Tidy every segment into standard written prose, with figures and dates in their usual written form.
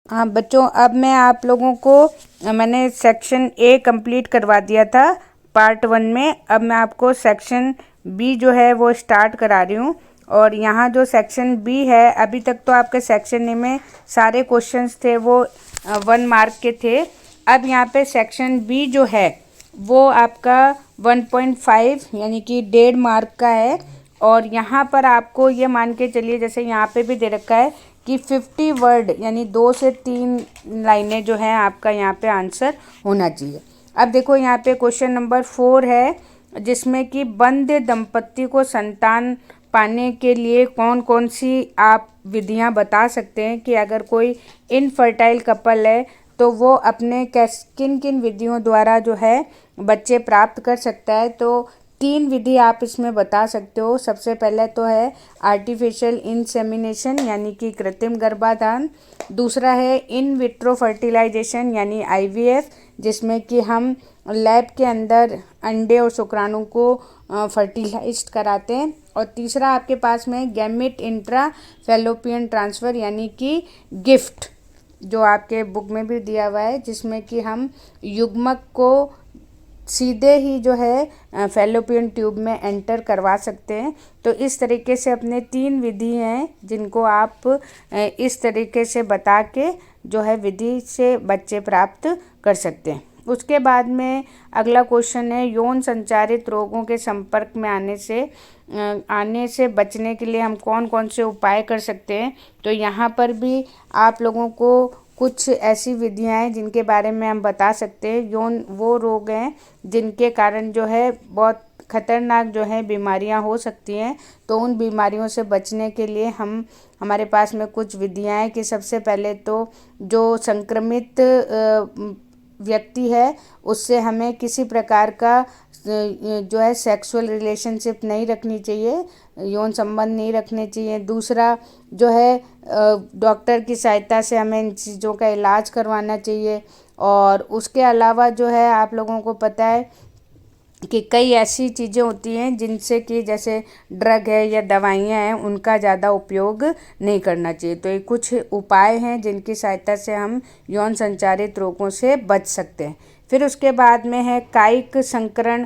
हाँ बच्चों, अब मैं आप लोगों को मैंने सेक्शन ए कंप्लीट करवा दिया था पार्ट 1 में। अब मैं आपको सेक्शन बी जो है वो स्टार्ट करा रही हूँ। और यहाँ जो सेक्शन बी है, अभी तक तो आपके सेक्शन ए में सारे क्वेश्चंस थे वो 1 मार्क के थे। अब यहाँ पे सेक्शन बी जो है वो आपका 1.5 यानी कि 1.5 मार्क का है। और यहाँ पर आपको ये मान के चलिए, जैसे यहाँ पे भी दे रखा है कि 50 वर्ड यानी 2 से 3 लाइनें जो हैं आपका यहाँ पे आंसर होना चाहिए। अब देखो यहाँ पे क्वेश्चन नंबर 4 है, जिसमें कि बंद दंपत्ति को संतान पाने के लिए कौन कौन सी आप विधियाँ बता सकते हैं कि अगर कोई इनफर्टाइल कपल है तो वो अपने किन किन विधियों द्वारा जो है बच्चे प्राप्त कर सकता है। तो 3 विधि आप इसमें बता सकते हो। सबसे पहले तो है आर्टिफिशियल इंसेमिनेशन यानी कि कृत्रिम गर्भाधान। दूसरा है इन विट्रो फर्टिलाइजेशन यानी IVF, जिसमें कि हम लैब के अंदर अंडे और शुक्राणु को फर्टिलाइज कराते हैं। और तीसरा आपके पास में गैमेट इंट्रा फैलोपियन ट्रांसफ़र यानी कि गिफ्ट, जो आपके बुक में भी दिया हुआ है, जिसमें कि हम युग्मक को सीधे ही जो है फैलोपियन ट्यूब में एंटर करवा सकते हैं। तो इस तरीके से अपने 3 विधि हैं जिनको आप इस तरीके से बता के जो है विधि से बच्चे प्राप्त कर सकते हैं। उसके बाद में अगला क्वेश्चन है यौन संचारित रोगों के संपर्क में आने से बचने के लिए हम कौन कौन से उपाय कर सकते हैं। तो यहाँ पर भी आप लोगों को कुछ ऐसी विधियाँ हैं जिनके बारे में हम बता सकते हैं। यौन वो रोग हैं जिनके कारण जो है बहुत खतरनाक जो है बीमारियां हो सकती हैं। तो उन बीमारियों से बचने के लिए हमारे पास में कुछ विधियां हैं कि सबसे पहले तो जो संक्रमित व्यक्ति है उससे हमें किसी प्रकार का जो है सेक्सुअल रिलेशनशिप नहीं रखनी चाहिए, यौन संबंध नहीं रखने चाहिए। दूसरा जो है डॉक्टर की सहायता से हमें इन चीज़ों का इलाज करवाना चाहिए। और उसके अलावा जो है आप लोगों को पता है कि कई ऐसी चीज़ें होती हैं जिनसे कि जैसे ड्रग है या दवाइयाँ हैं उनका ज़्यादा उपयोग नहीं करना चाहिए। तो ये कुछ उपाय हैं जिनकी सहायता से हम यौन संचारित रोगों से बच सकते हैं। फिर उसके बाद में है कायिक संकरण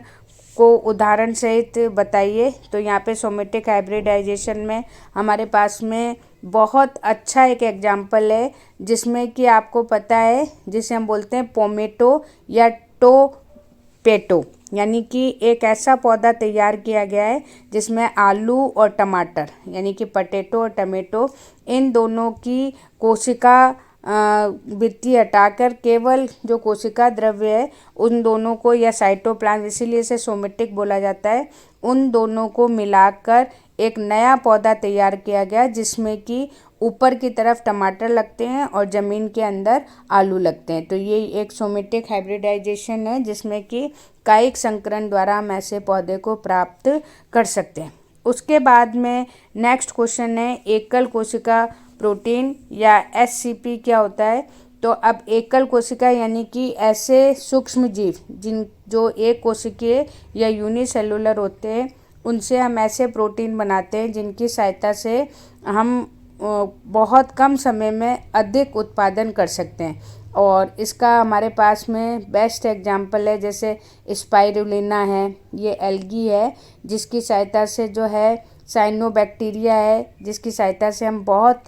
को उदाहरण सहित बताइए। तो यहाँ पे सोमेटिक हाइब्रिडाइजेशन में हमारे पास में बहुत अच्छा एक एग्जाम्पल है, जिसमें कि आपको पता है जिसे हम बोलते हैं पोमेटो या टोपेटो, यानी कि एक ऐसा पौधा तैयार किया गया है जिसमें आलू और टमाटर यानी कि पटेटो और टमेटो, इन दोनों की कोशिका भित्ति हटाकर केवल जो कोशिका द्रव्य है उन दोनों को, या साइटोप्लाज्म इसीलिए इसे सोमेटिक बोला जाता है, उन दोनों को मिलाकर एक नया पौधा तैयार किया गया जिसमें कि ऊपर की तरफ टमाटर लगते हैं और ज़मीन के अंदर आलू लगते हैं। तो ये एक सोमेटिक हाइब्रिडाइजेशन है जिसमें कि कायिक संकरण द्वारा हम ऐसे पौधे को प्राप्त कर सकते हैं। उसके बाद में नेक्स्ट क्वेश्चन है एकल कोशिका प्रोटीन या SCP क्या होता है। तो अब एकल कोशिका यानी कि ऐसे सूक्ष्म जीव जो एक कोशिकीय या यूनिसेलुलर होते हैं, उनसे हम ऐसे प्रोटीन बनाते हैं जिनकी सहायता से हम बहुत कम समय में अधिक उत्पादन कर सकते हैं। और इसका हमारे पास में बेस्ट एग्जाम्पल है जैसे स्पाइरुलिना है, ये एल्गी है जिसकी सहायता से जो है साइनोबैक्टीरिया है जिसकी सहायता से हम बहुत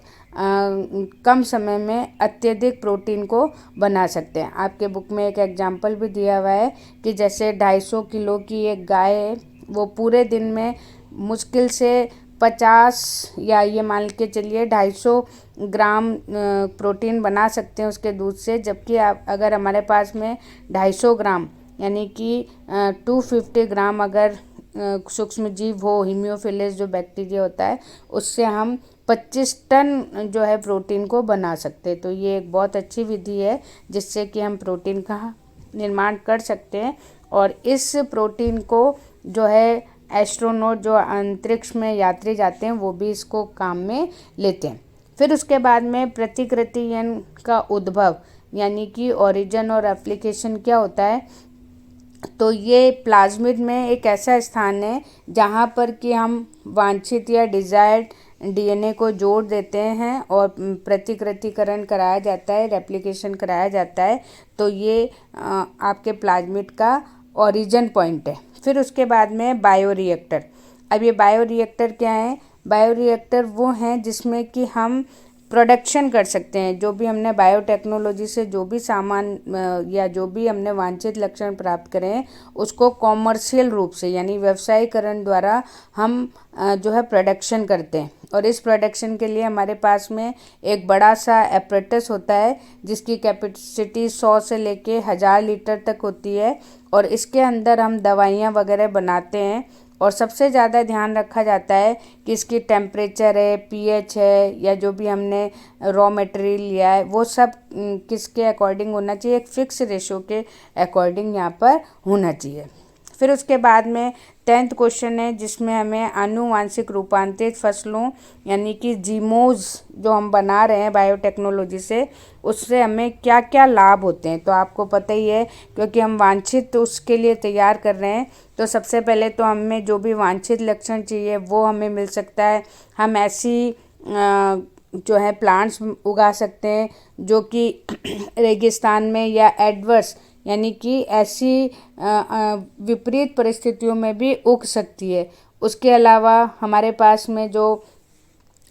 कम समय में अत्यधिक प्रोटीन को बना सकते हैं। आपके बुक में एक एग्जाम्पल भी दिया हुआ है कि जैसे 250 किलो की एक गाय है, वो पूरे दिन में मुश्किल से 50 या ये मान के चलिए 250 ग्राम प्रोटीन बना सकते हैं उसके दूध से। जबकि आप अगर हमारे पास में 250 ग्राम यानी कि 250 ग्राम अगर सूक्ष्म जीव हो, हीमियोफिलस जो बैक्टीरिया होता है, उससे हम 25 टन जो है प्रोटीन को बना सकते हैं। तो ये एक बहुत अच्छी विधि है जिससे कि हम प्रोटीन का निर्माण कर सकते हैं। और इस प्रोटीन को जो है एस्ट्रोनॉट जो अंतरिक्ष में यात्री जाते हैं वो भी इसको काम में लेते हैं। फिर उसके बाद में प्रतिकृतियन का उद्भव यानी कि ओरिजिन और एप्लीकेशन क्या होता है। तो ये प्लाज्मिड में एक ऐसा स्थान है जहाँ पर कि हम वांछित या डिज़ायर्ड डीएनए को जोड़ देते हैं और प्रतिकृतिकरण कराया जाता है, रेप्लिकेशन कराया जाता है। तो ये आपके प्लाज्मिड का ओरिजिन पॉइंट है। फिर उसके बाद में बायोरिएक्टर। अब ये बायोरिएक्टर क्या है? बायोरिएक्टर वो हैं जिसमें कि हम प्रोडक्शन कर सकते हैं। जो भी हमने बायोटेक्नोलॉजी से जो भी सामान या जो भी हमने वांछित लक्षण प्राप्त करे हैं उसको कॉमर्शियल रूप से यानी व्यवसायीकरण द्वारा हम जो है प्रोडक्शन करते हैं। और इस प्रोडक्शन के लिए हमारे पास में एक बड़ा सा एपरेटस होता है जिसकी कैपेसिटी 100 से लेके 1000 लीटर तक होती है। और इसके अंदर हम दवाइयाँ वगैरह बनाते हैं। और सबसे ज़्यादा ध्यान रखा जाता है कि इसकी टेम्परेचर है, पीएच है, या जो भी हमने रॉ मटेरियल लिया है वो सब किसके अकॉर्डिंग होना चाहिए, एक फिक्स रेशो के अकॉर्डिंग यहाँ पर होना चाहिए। फिर उसके बाद में 10th क्वेश्चन है जिसमें हमें आनुवांशिक रूपांतरित फसलों यानी कि जीमोज जो हम बना रहे हैं बायोटेक्नोलॉजी से, उससे हमें क्या क्या लाभ होते हैं। तो आपको पता ही है, क्योंकि हम वांछित उसके लिए तैयार कर रहे हैं। तो सबसे पहले तो हमें जो भी वांछित लक्षण चाहिए वो हमें मिल सकता है। हम ऐसी जो है प्लांट्स उगा सकते हैं जो कि रेगिस्तान में या एडवर्स यानी कि ऐसी विपरीत परिस्थितियों में भी उग सकती है। उसके अलावा हमारे पास में जो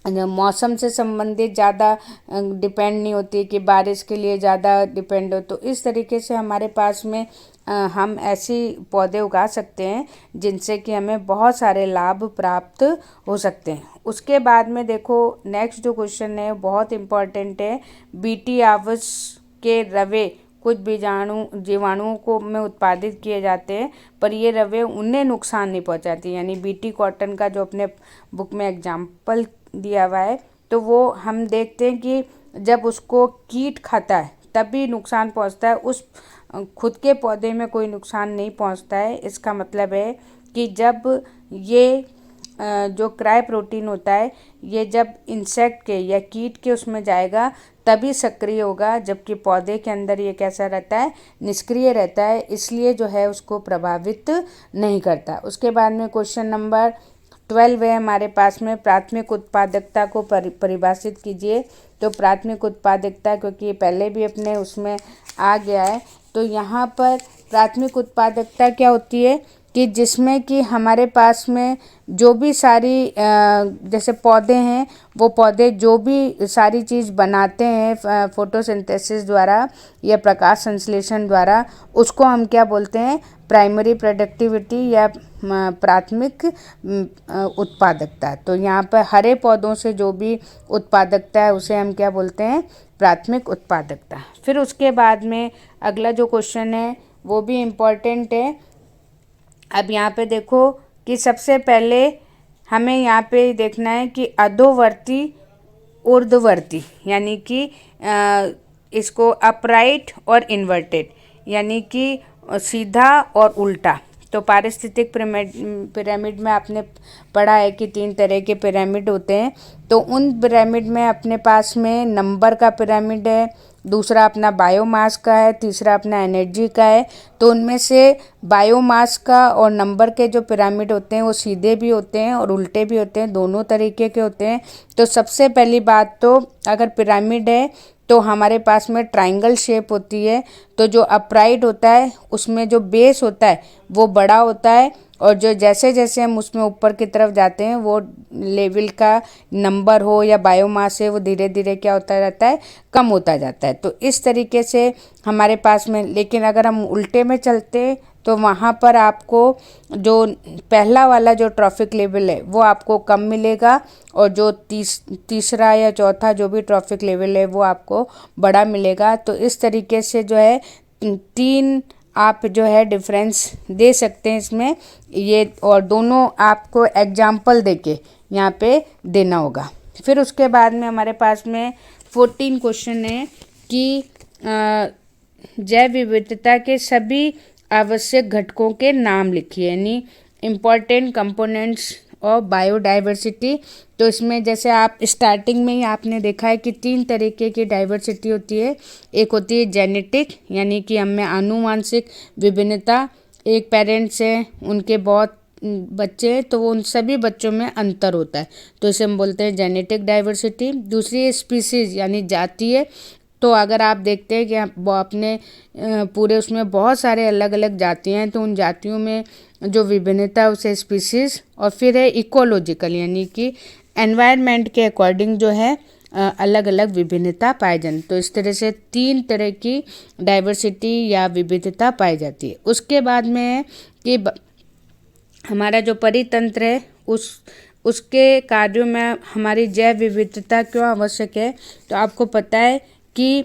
मौसम से संबंधित ज़्यादा डिपेंड नहीं होती कि बारिश के लिए ज़्यादा डिपेंड हो, तो इस तरीके से हमारे पास में हम ऐसी पौधे उगा सकते हैं जिनसे कि हमें बहुत सारे लाभ प्राप्त हो सकते हैं। उसके बाद में देखो नेक्स्ट जो क्वेश्चन है बहुत इम्पॉर्टेंट है। बीटी आवस के रवे कुछ जीवाणुओं को में उत्पादित किए जाते हैं, पर ये रवे उन्हें नुकसान नहीं पहुंचाती। यानी बीटी कॉटन का जो अपने बुक में एग्जाम्पल दिया हुआ है, तो वो हम देखते हैं कि जब उसको कीट खाता है तभी नुकसान पहुंचता है, उस खुद के पौधे में कोई नुकसान नहीं पहुंचता है। इसका मतलब है कि जब ये जो क्राई प्रोटीन होता है ये जब इंसेक्ट के या कीट के उसमें जाएगा तभी सक्रिय होगा, जबकि पौधे के अंदर ये कैसा रहता है, निष्क्रिय रहता है, इसलिए जो है उसको प्रभावित नहीं करता। उसके बाद में क्वेश्चन नंबर 12 है हमारे पास में, प्राथमिक उत्पादकता को परिभाषित कीजिए। तो प्राथमिक उत्पादकता, क्योंकि ये पहले भी अपने उसमें आ गया है, तो यहाँ पर प्राथमिक उत्पादकता क्या होती है कि जिसमें कि हमारे पास में जो भी सारी जैसे पौधे हैं वो पौधे जो भी सारी चीज़ बनाते हैं फोटोसिंथेसिस द्वारा या प्रकाश संश्लेषण द्वारा, उसको हम क्या बोलते हैं, प्राइमरी प्रोडक्टिविटी या प्राथमिक उत्पादकता। तो यहाँ पर हरे पौधों से जो भी उत्पादकता है उसे हम क्या बोलते हैं, प्राथमिक उत्पादकता। फिर उसके बाद में अगला जो क्वेश्चन है वो भी इम्पॉर्टेंट है। अब यहाँ पे देखो कि सबसे पहले हमें यहाँ पे देखना है कि अधोवर्ती ऊर्ध्ववर्ती यानी कि इसको अपराइट और इन्वर्टेड यानी कि सीधा और उल्टा। तो पारिस्थितिक पिरामिड में आपने पढ़ा है कि 3 तरह के पिरामिड होते हैं। तो उन पिरामिड में अपने पास में नंबर का पिरामिड है, दूसरा अपना बायोमास का है, तीसरा अपना एनर्जी का है। तो उनमें से बायोमास का और नंबर के जो पिरामिड होते हैं वो सीधे भी होते हैं और उल्टे भी होते हैं, दोनों तरीके के होते हैं। तो सबसे पहली बात तो अगर पिरामिड है तो हमारे पास में ट्रायंगल शेप होती है। तो जो अपराइट होता है उसमें जो बेस होता है वो बड़ा होता है, और जो जैसे जैसे हम उसमें ऊपर की तरफ जाते हैं वो लेवल का नंबर हो या बायोमास है वो धीरे धीरे क्या होता रहता है, कम होता जाता है। तो इस तरीके से हमारे पास में, लेकिन अगर हम उल्टे में चलते तो वहाँ पर आपको जो पहला वाला जो ट्रॉफिक लेवल है वो आपको कम मिलेगा, और जो तीसरा या चौथा जो भी ट्रॉफिक लेवल है वो आपको बड़ा मिलेगा। तो इस तरीके से जो है 3 आप जो है डिफरेंस दे सकते हैं इसमें ये, और दोनों आपको एग्जाम्पल देके यहाँ पे देना होगा। फिर उसके बाद में हमारे पास में 14 क्वेश्चन है कि जैव विविधता के सभी आवश्यक घटकों के नाम लिखिए, यानी इम्पॉर्टेंट कंपोनेंट्स ऑफ बायोडाइवर्सिटी। तो इसमें जैसे आप स्टार्टिंग में ही आपने देखा है कि 3 तरीके की डाइवर्सिटी होती है। एक होती है जेनेटिक यानी कि हमें आनुवांशिक विभिन्नता, एक पेरेंट्स हैं उनके बहुत बच्चे हैं तो वो उन सभी बच्चों में अंतर होता है, तो इसे हम बोलते हैं जेनेटिक डाइवर्सिटी। दूसरी स्पीसीज यानी जातीय, तो अगर आप देखते हैं कि वो अपने पूरे उसमें बहुत सारे अलग अलग जातियाँ हैं, तो उन जातियों में जो विभिन्नता है उसे स्पीसीज। और फिर है इकोलॉजिकल, यानी कि एनवायरनमेंट के अकॉर्डिंग जो है अलग अलग विभिन्नता पाई जाती। तो इस तरह से 3 तरह की डाइवर्सिटी या विविधता पाई जाती है। उसके बाद में है कि हमारा जो परितंत्र है उसके कार्यों में हमारी जैव विविधता क्यों आवश्यक है। तो आपको पता है कि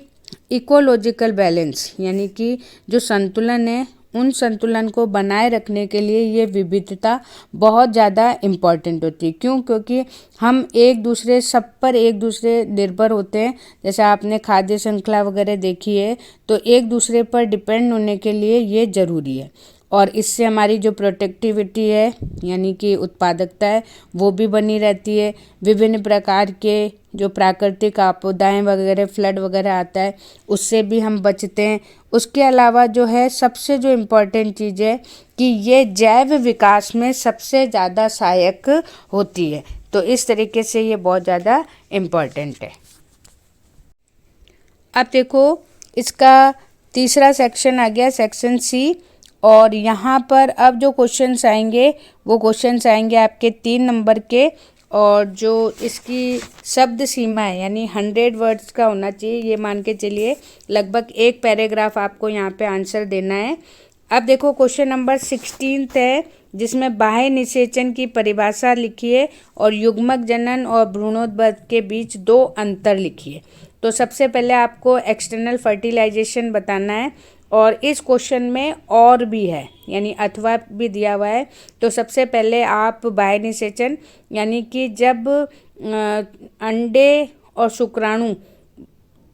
इकोलॉजिकल बैलेंस यानी कि जो संतुलन है, उन संतुलन को बनाए रखने के लिए ये विविधता बहुत ज़्यादा इम्पॉर्टेंट होती है। क्यों? क्योंकि हम एक दूसरे सब पर एक दूसरे निर्भर होते हैं। जैसे आपने खाद्य श्रृंखला वगैरह देखी है, तो एक दूसरे पर डिपेंड होने के लिए ये ज़रूरी है। और इससे हमारी जो प्रोडक्टिविटी है यानी कि उत्पादकता है वो भी बनी रहती है। विभिन्न प्रकार के जो प्राकृतिक आपदाएं वगैरह, फ्लड वगैरह आता है, उससे भी हम बचते हैं। उसके अलावा जो है सबसे जो इम्पोर्टेंट चीज़ है कि ये जैव विकास में सबसे ज़्यादा सहायक होती है। तो इस तरीके से ये बहुत ज़्यादा इम्पोर्टेंट है। अब देखो इसका तीसरा सेक्शन आ गया, सेक्शन सी। और यहाँ पर अब जो क्वेश्चंस आएंगे वो क्वेश्चंस आएंगे आपके 3 नंबर के। और जो इसकी शब्द सीमा है यानी 100 वर्ड्स का होना चाहिए, ये मान के चलिए लगभग 1 पैराग्राफ आपको यहाँ पे आंसर देना है। अब देखो क्वेश्चन नंबर 16 है, जिसमें बाह्य निषेचन की परिभाषा लिखिए और युग्मक जनन और भ्रूणोत्पाद के बीच 2 अंतर लिखिए। तो सबसे पहले आपको एक्सटर्नल फर्टिलाइजेशन बताना है, और इस क्वेश्चन में और भी है यानी अथवा भी दिया हुआ है। तो सबसे पहले आप बाह्य निषेचन यानी कि जब अंडे और शुक्राणु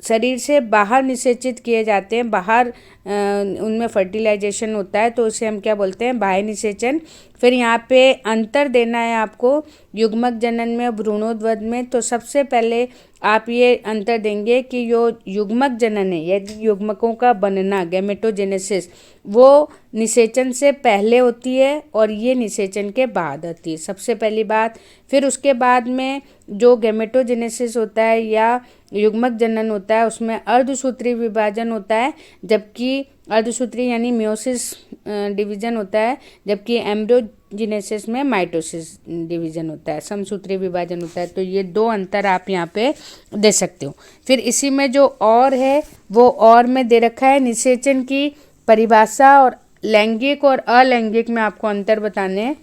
शरीर से बाहर निषेचित किए जाते हैं, बाहर उनमें फर्टिलाइजेशन होता है, तो उसे हम क्या बोलते हैं? बाह्य निषेचन। फिर यहाँ पे अंतर देना है आपको युग्मक जनन में और भ्रूणोत्पाद में। तो सबसे पहले आप ये अंतर देंगे कि जो युग्मक जनन है यदि युग्मकों का बनना गैमेटोजेनेसिस वो निषेचन से पहले होती है और ये निषेचन के बाद होती है, सबसे पहली बात। फिर उसके बाद में जो गैमेटोजेनेसिस होता है या युग्मक जनन होता है उसमें अर्धसूत्री विभाजन होता है, जबकि अर्धसूत्री यानी मियोसिस डिवीजन होता है, जबकि एम्ब्रियोजेनेसिस में माइटोसिस डिवीजन होता है, समसूत्री विभाजन होता है। तो ये 2 अंतर आप यहाँ पे दे सकते हो। फिर इसी में जो और है वो और में दे रखा है निषेचन की परिभाषा और लैंगिक और अलैंगिक में आपको अंतर बताने हैं।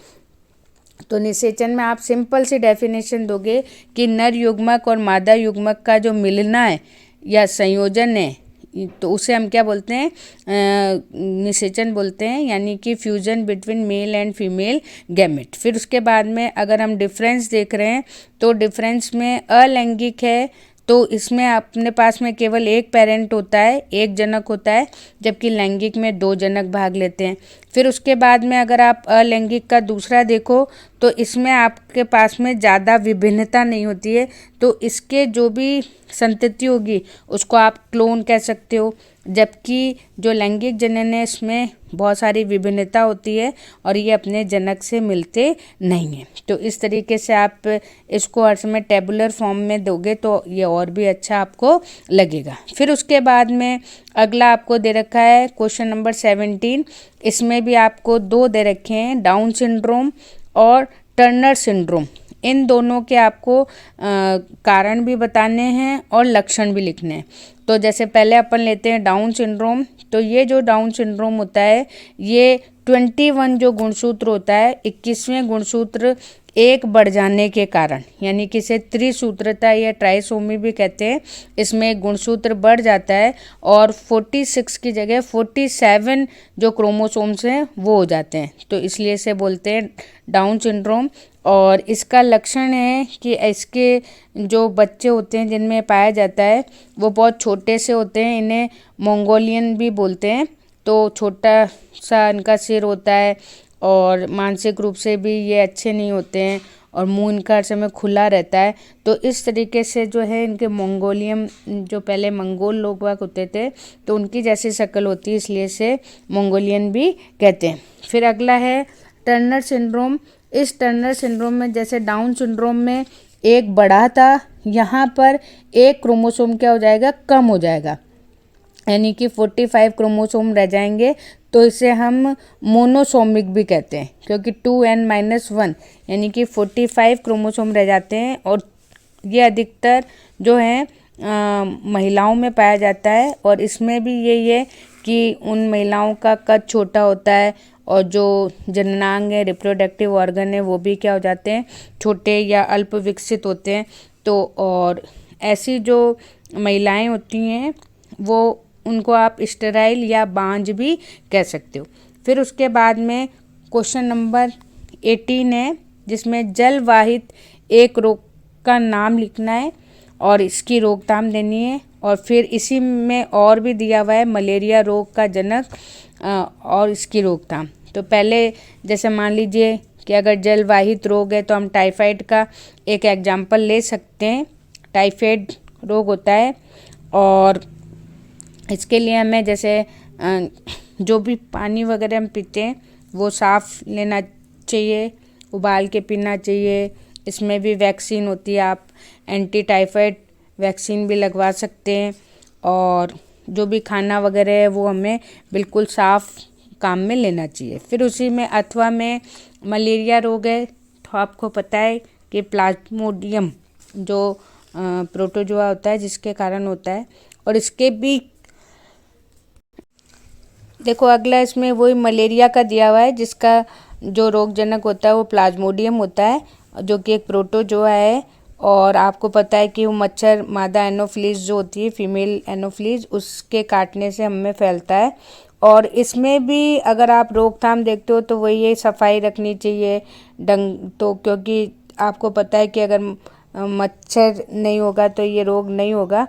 तो निषेचन में आप सिंपल सी डेफिनेशन दोगे कि नर युग्मक और मादा युग्मक का जो मिलना है या संयोजन है, तो उसे हम क्या बोलते हैं? निषेचन बोलते हैं, यानी कि fusion between male and female gamete. फिर उसके बाद में अगर हम डिफरेंस देख रहे हैं तो डिफरेंस में अलैंगिक है, तो इसमें अपने पास में केवल एक पेरेंट होता है, एक जनक होता है, जबकि लैंगिक में 2 जनक भाग लेते हैं। फिर उसके बाद में अगर आप अलैंगिक का दूसरा देखो तो इसमें आपके पास में ज़्यादा विभिन्नता नहीं होती है, तो इसके जो भी संतति होगी उसको आप क्लोन कह सकते हो। जबकि जो लैंगिक जनन है इसमें बहुत सारी विभिन्नता होती है और ये अपने जनक से मिलते नहीं हैं। तो इस तरीके से आप इसको हर समय टेबुलर फॉर्म में दोगे तो ये और भी अच्छा आपको लगेगा। फिर उसके बाद में अगला आपको दे रखा है क्वेश्चन नंबर 17। इसमें भी आपको 2 दे रखे हैं, डाउन सिंड्रोम और टर्नर सिंड्रोम। इन दोनों के आपको कारण भी बताने हैं और लक्षण भी लिखने हैं। तो जैसे पहले अपन लेते हैं डाउन सिंड्रोम। तो ये जो डाउन सिंड्रोम होता है ये 21 जो गुणसूत्र होता है, 21वें गुणसूत्र एक बढ़ जाने के कारण, यानी कि इसे त्रिसूत्रता या ट्राइसोमी भी कहते हैं, इसमें गुणसूत्र बढ़ जाता है और 46 की जगह 47 जो क्रोमोसोम्स हैं वो हो जाते हैं, तो इसलिए इसे बोलते हैं डाउन सिंड्रोम। और इसका लक्षण है कि इसके जो बच्चे होते हैं जिनमें पाया जाता है वो बहुत छोटे से होते हैं, इन्हें मंगोलियन भी बोलते हैं। तो छोटा सा इनका सिर होता है और मानसिक रूप से भी ये अच्छे नहीं होते हैं और मुंह इनका हर समय खुला रहता है। तो इस तरीके से जो है इनके मंगोलियन, जो पहले मंगोल लोग वाग होते थे तो उनकी जैसी शक्ल होती है, इसलिए से मंगोलियन भी कहते हैं। फिर अगला है टर्नर सिंड्रोम, इस टर्नर सिंड्रोम में जैसे डाउन सिंड्रोम में एक बढ़ा था, यहाँ पर एक क्रोमोसोम क्या हो जाएगा, कम हो जाएगा, यानी कि 45 क्रोमोसोम रह जाएंगे। तो इसे हम मोनोसोमिक भी कहते हैं, क्योंकि 2n-1 यानी कि 45 क्रोमोसोम रह जाते हैं। और ये अधिकतर जो है महिलाओं में पाया जाता है। और इसमें भी यही है कि उन महिलाओं का कद छोटा होता है और जो जननांग है, रिप्रोडक्टिव ऑर्गन है, वो भी क्या हो जाते हैं, छोटे या अल्प विकसित होते हैं। तो और ऐसी जो महिलाएं होती हैं वो उनको आप स्टेराइल या बांझ भी कह सकते हो। फिर उसके बाद में क्वेश्चन नंबर 18 है, जिसमें जलवाहित एक रोग का नाम लिखना है और इसकी रोकथाम देनी है। और फिर इसी में और भी दिया हुआ है मलेरिया रोग का जनक और इसकी रोकथाम। तो पहले जैसे मान लीजिए कि अगर जलवाहित रोग है तो हम टाइफाइड का एक एग्जाम्पल ले सकते हैं। टाइफाइड रोग होता है और इसके लिए हमें जैसे जो भी पानी वगैरह हम पीते हैं वो साफ़ लेना चाहिए, उबाल के पीना चाहिए। इसमें भी वैक्सीन होती है, आप एंटी टाइफाइड वैक्सीन भी लगवा सकते हैं। और जो भी खाना वगैरह है वो हमें बिल्कुल साफ़ काम में लेना चाहिए। फिर उसी में अथवा में मलेरिया रोग है तो आपको पता है कि प्लाज्मोडियम जो प्रोटोजोआ होता है जिसके कारण होता है। और इसके भी देखो अगला इसमें वही मलेरिया का दिया हुआ है, जिसका जो रोगजनक होता है वो प्लाज्मोडियम होता है, जो कि एक प्रोटोजोआ है। और आपको पता है कि वो मच्छर मादा एनोफ्लीज जो होती है, फीमेल एनोफ्लीज, उसके काटने से हमें फैलता है। और इसमें भी अगर आप रोकथाम देखते हो तो वही है, सफाई रखनी चाहिए तो क्योंकि आपको पता है कि अगर मच्छर नहीं होगा तो ये रोग नहीं होगा।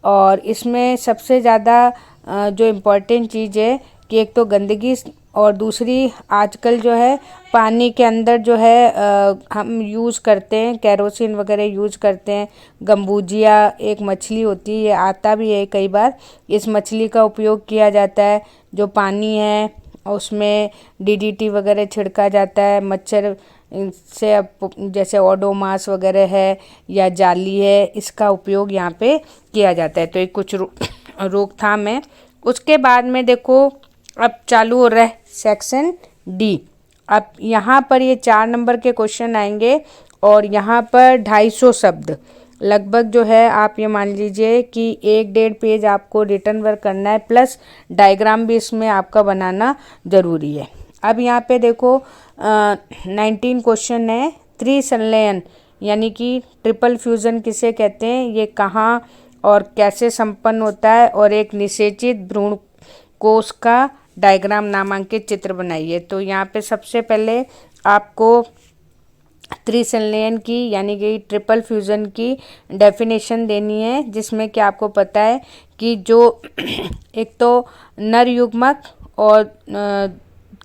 और इसमें सबसे ज़्यादा जो इम्पोर्टेंट चीज़ है कि एक तो गंदगी और दूसरी आजकल जो है पानी के अंदर जो है हम यूज़ करते हैं, केरोसिन वगैरह यूज़ करते हैं। गम्बूजिया एक मछली होती है, ये आता भी है कई बार, इस मछली का उपयोग किया जाता है। जो पानी है उसमें डीडीटी वगैरह छिड़का जाता है मच्छर से, जैसे ओडोमास वगैरह है या जाली है, इसका उपयोग यहाँ पे किया जाता है। तो ये कुछ रोकथाम है। उसके बाद में देखो अब चालू हो रहा है सेक्शन डी। अब यहाँ पर ये 4 नंबर के क्वेश्चन आएंगे और यहाँ पर 250 शब्द लगभग जो है, आप ये मान लीजिए कि 1-1.5 पेज आपको रिटर्न वर्क करना है, प्लस डायग्राम भी इसमें आपका बनाना ज़रूरी है। अब यहाँ पे देखो 19 क्वेश्चन है। त्रिसंलयन यानी कि ट्रिपल फ्यूज़न किसे कहते हैं, ये कहाँ और कैसे संपन्न होता है, और एक निषेचित भ्रूण कोश का डायग्राम नामांकित चित्र बनाइए। तो यहाँ पे सबसे पहले आपको त्रिसंलयन की यानी कि ट्रिपल फ्यूज़न की डेफिनेशन देनी है, जिसमें कि आपको पता है कि जो एक तो नर युग्मक और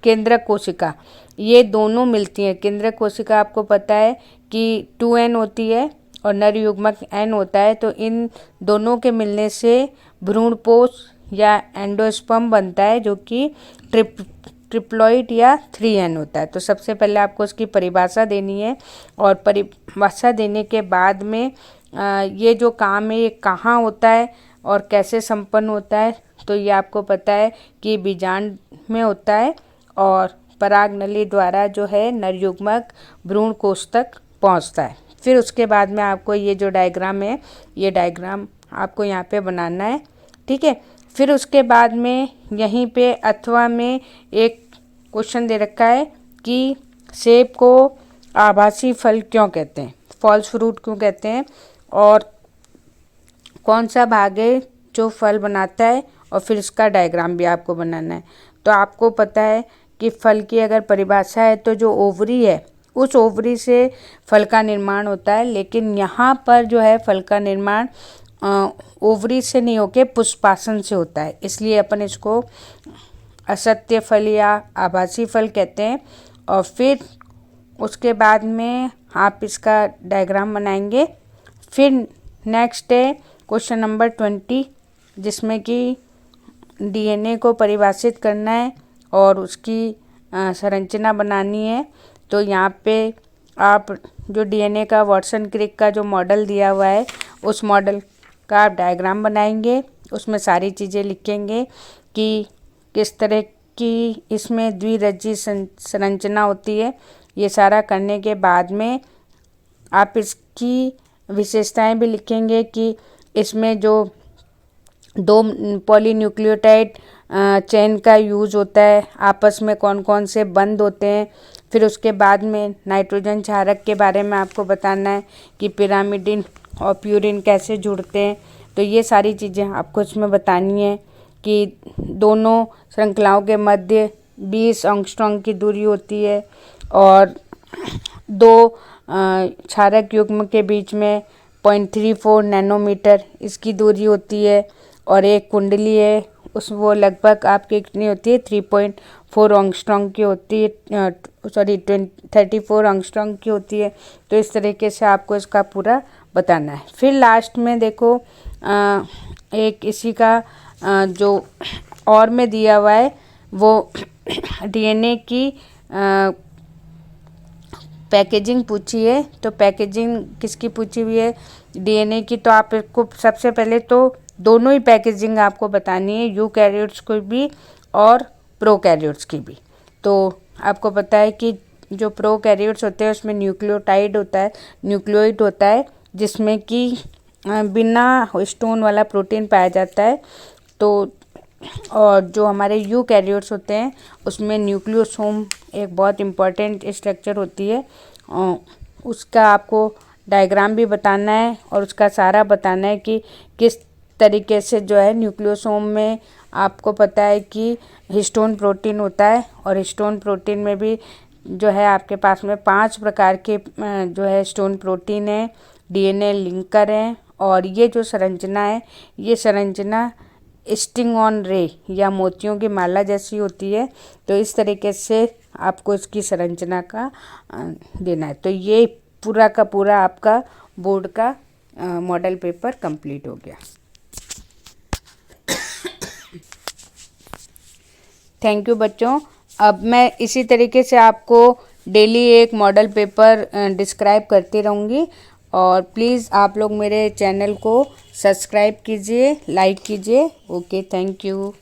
केंद्रक कोशिका, ये दोनों मिलती हैं। केंद्रक कोशिका आपको पता है कि 2n होती है और नर युग्मक n होता है। तो इन दोनों के मिलने से भ्रूणपोष या एंडोस्पर्म बनता है, जो कि ट्रिप्लॉइड या 3n होता है। तो सबसे पहले आपको उसकी परिभाषा देनी है और परिभाषा देने के बाद में ये जो काम है ये कहाँ होता है और कैसे संपन्न होता है। तो ये आपको पता है कि बीजांड में होता है और पराग नली द्वारा जो है नर युग्मक भ्रूण कोश तक पहुँचता है। फिर उसके बाद में आपको ये जो डायग्राम है, ये डायग्राम आपको यहाँ पे बनाना है, ठीक है। फिर उसके बाद में यहीं पे अथवा में एक क्वेश्चन दे रखा है कि सेब को आभासी फल क्यों कहते हैं, फॉल्स फ्रूट क्यों कहते हैं, और कौन सा भाग है जो फल बनाता है, और फिर इसका डायग्राम भी आपको बनाना है। तो आपको पता है कि फल की अगर परिभाषा है तो जो ओवरी है उस ओवरी से फल का निर्माण होता है, लेकिन यहाँ पर जो है फल का निर्माण ओवरी से नहीं होके पुष्पासन से होता है, इसलिए अपन इसको असत्य फल या आभासी फल कहते हैं। और फिर उसके बाद में आप इसका डायग्राम बनाएंगे। फिर नेक्स्ट है क्वेश्चन नंबर 20, जिसमें कि डीएनए को परिभाषित करना है और उसकी संरचना बनानी है तो यहाँ पे आप जो डीएनए का वाटसन क्रिक का जो मॉडल दिया हुआ है उस मॉडल का आप डायग्राम बनाएंगे, उसमें सारी चीज़ें लिखेंगे कि किस तरह की इसमें द्विरज्जी संरचना होती है। ये सारा करने के बाद में आप इसकी विशेषताएं भी लिखेंगे कि इसमें जो 2 पॉलीन्यूक्लियोटाइड चेन का यूज़ होता है, आपस में कौन कौन से बंद होते हैं। फिर उसके बाद में नाइट्रोजन क्षारक के बारे में आपको बताना है कि पिरामिडिन और प्यूरिन कैसे जुड़ते हैं। तो ये सारी चीज़ें आपको इसमें बतानी है कि दोनों श्रृंखलाओं के मध्य 20 एंगस्ट्रॉम की दूरी होती है और 2 क्षारक युग्म के बीच में 0.34 नैनोमीटर इसकी दूरी होती है और एक कुंडली है वो लगभग आपकी कितनी होती है 3.4 एंगस्ट्रॉम की होती है, 34 एंगस्ट्रॉम की होती है। तो इस तरीके से आपको इसका पूरा बताना है। फिर लास्ट में देखो एक इसी का जो और में दिया हुआ है वो डीएनए की पैकेजिंग पूछी है। तो पैकेजिंग किसकी पूछी हुई है डीएनए की, तो आपको सबसे पहले तो दोनों ही पैकेजिंग आपको बतानी है, यूकैरियोट्स को भी और प्रोकैरियोट्स की भी। तो आपको पता है कि जो प्रोकैरियोट्स होते हैं उसमें न्यूक्लियोटाइड होता है, न्यूक्लियोइड होता है जिसमें कि बिना हिस्टोन वाला प्रोटीन पाया जाता है। तो और जो हमारे यूकैरियोट्स होते हैं उसमें न्यूक्लियोसोम एक बहुत इम्पॉर्टेंट स्ट्रक्चर होती है, उसका आपको डायग्राम भी बताना है और उसका सारा बताना है कि किस तरीके से जो है न्यूक्लियोसोम में आपको पता है कि हिस्टोन प्रोटीन होता है और हिस्टोन प्रोटीन में भी जो है आपके पास में 5 प्रकार के जो है हिस्टोन प्रोटीन है, डीएनए लिंकर हैं और ये जो संरचना है ये संरचना स्टिंग ऑन रे या मोतियों की माला जैसी होती है। तो इस तरीके से आपको इसकी संरचना का देना है। तो ये पूरा का पूरा आपका बोर्ड का मॉडल पेपर कंप्लीट हो गया। थैंक यू बच्चों। अब मैं इसी तरीके से आपको डेली एक मॉडल पेपर डिस्क्राइब करती रहूँगी और प्लीज़ आप लोग मेरे चैनल को सब्सक्राइब कीजिए, लाइक कीजिए। Okay, thank you.